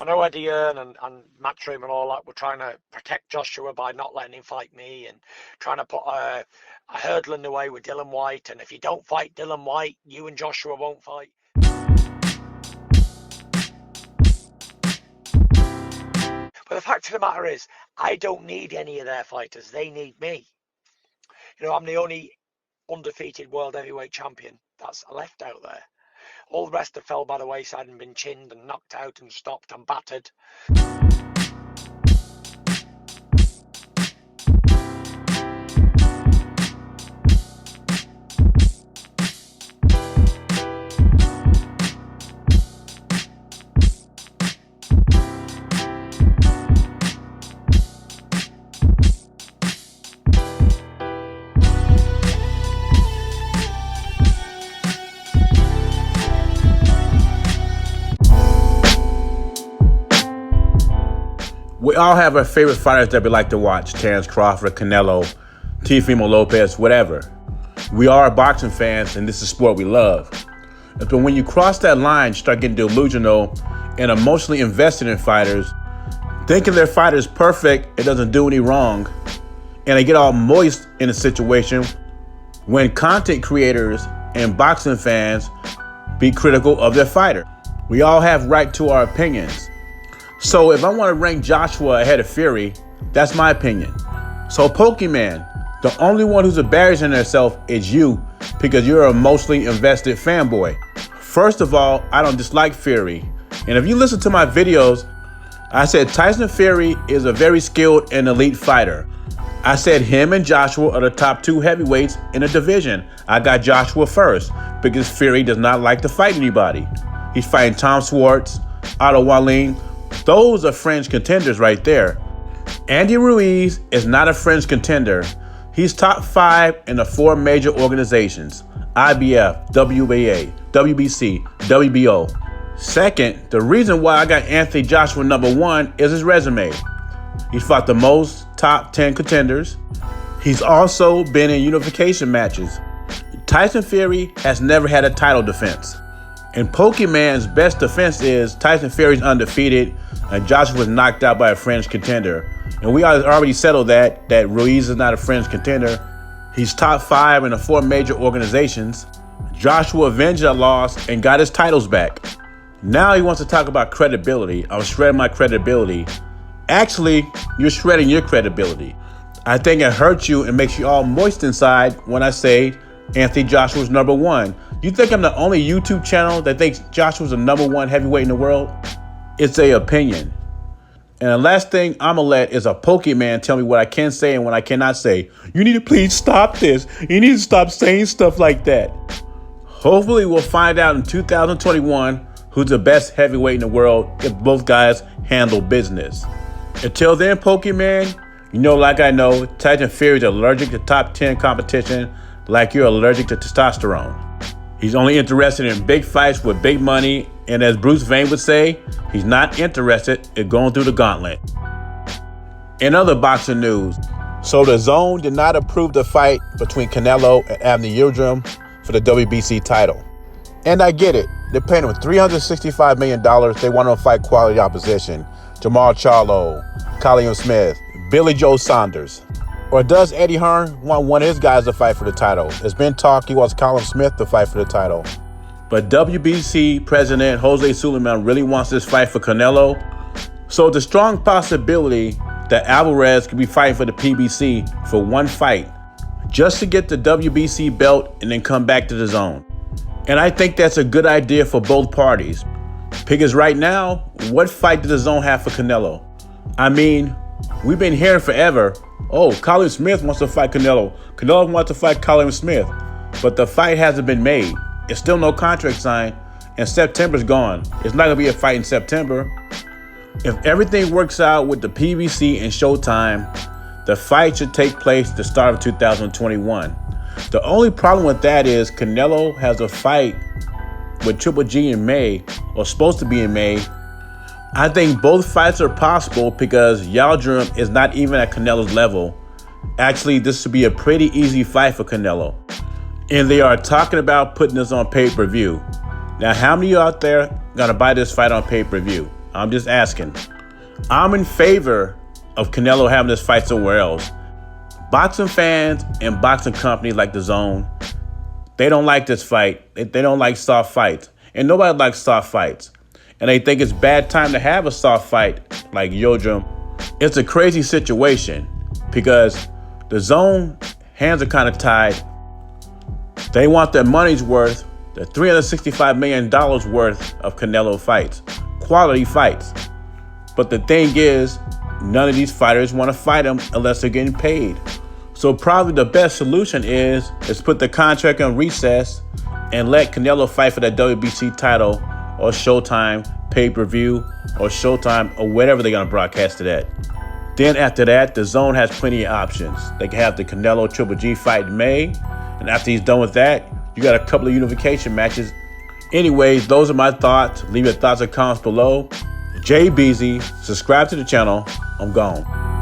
I know Eddie Hearn and Matchroom and all that were trying to protect Joshua by not letting him fight me and trying to put a hurdle in the way with Dylan White. And if you don't fight Dylan White, you and Joshua won't fight. But the fact of the matter is, I don't need any of their fighters. They need me. You know, I'm the only undefeated world heavyweight champion that's left out there. All the rest have fell by the wayside and been chinned and knocked out and stopped and battered. We all have our favorite fighters that we like to watch. Terrence Crawford, Canelo, Teofimo Lopez, whatever. We are boxing fans, and this is a sport we love. But when you cross that line, you start getting delusional and emotionally invested in fighters, thinking their fighter is perfect, it doesn't do any wrong, and they get all moist in a situation when content creators and boxing fans be critical of their fighter. We all have right to our opinions. So if I want to rank Joshua ahead of Fury, that's my opinion. So Pokemon, the only one who's embarrassing herself is you because you're a emotionally invested fanboy. First of all, I don't dislike Fury. And if you listen to my videos, I said Tyson Fury is a very skilled and elite fighter. I said him and Joshua are the top two heavyweights in the division. I got Joshua first because Fury does not like to fight anybody. He's fighting Tom Schwartz, Otto Wallin. Those are fringe contenders right there. Andy Ruiz is not a fringe contender. He's top 5 in the 4 major organizations: IBF, WBA, WBC, WBO. Second, the reason why I got Anthony Joshua number 1 is his resume. He's fought the most top 10 contenders. He's also been in unification matches. Tyson Fury has never had a title defense. And Pokemon's best defense is Tyson Fury's undefeated and Joshua was knocked out by a fringe contender. And we already settled that Ruiz is not a fringe contender. He's top 5 in the 4 major organizations. Joshua avenged that loss and got his titles back. Now he wants to talk about credibility. I'm shredding my credibility. Actually, you're shredding your credibility. I think it hurts you and makes you all moist inside when I say Anthony Joshua's number 1. You think I'm the only YouTube channel that thinks Joshua's the number 1 heavyweight in the world? It's a opinion. And the last thing I'm going to let is a Pokemon tell me what I can say and what I cannot say. You need to please stop this. You need to stop saying stuff like that. Hopefully we'll find out in 2021 who's the best heavyweight in the world if both guys handle business. Until then, Pokemon, you know like I know, Tyson Fury is allergic to top 10 competition like you're allergic to testosterone. He's only interested in big fights with big money, and as Bruce Wayne would say, he's not interested in going through the gauntlet. In other boxing news, so the Zone did not approve the fight between Canelo and Anthony Yildirim for the WBC title. And I get it. They're paying him $365 million. They want him to fight quality opposition. Jamal Charlo, Callum Smith, Billy Joe Saunders. Or does Eddie Hearn want one of his guys to fight for the title? There's been talk he wants Callum Smith to fight for the title. But WBC President Jose Sulaiman really wants this fight for Canelo. So it's a strong possibility that Alvarez could be fighting for the PBC for one fight, just to get the WBC belt and then come back to the Zone. And I think that's a good idea for both parties. Because right now, what fight does the Zone have for Canelo? I mean, we've been hearing forever, oh, Callum Smith wants to fight Canelo. Canelo wants to fight Callum Smith. But the fight hasn't been made. It's still no contract signed, and September's gone. It's not going to be a fight in September. If everything works out with the PBC and Showtime, the fight should take place at the start of 2021. The only problem with that is Canelo has a fight with Triple G in May, or supposed to be in May. I think both fights are possible because Yildirim is not even at Canelo's level. Actually, this should be a pretty easy fight for Canelo. And they are talking about putting this on pay-per-view. Now, how many of you out there gonna buy this fight on pay-per-view? I'm just asking. I'm in favor of Canelo having this fight somewhere else. Boxing fans and boxing companies like DAZN, they don't like this fight. They don't like soft fights. And nobody likes soft fights. And they think it's bad time to have a soft fight like Yodrum. It's a crazy situation because DAZN hands are kind of tied. They want their money's worth, the $365 million worth of Canelo fights, quality fights. But the thing is, none of these fighters want to fight him unless they're getting paid. So probably the best solution is put the contract on recess and let Canelo fight for that WBC title or Showtime pay-per-view or Showtime or whatever they're going to broadcast it at. Then after that, DAZN has plenty of options. They can have the Canelo Triple G fight in May. And after he's done with that, you got a couple of unification matches. Anyways, those are my thoughts. Leave your thoughts and comments below. Jay Beasy, subscribe to the channel. I'm gone.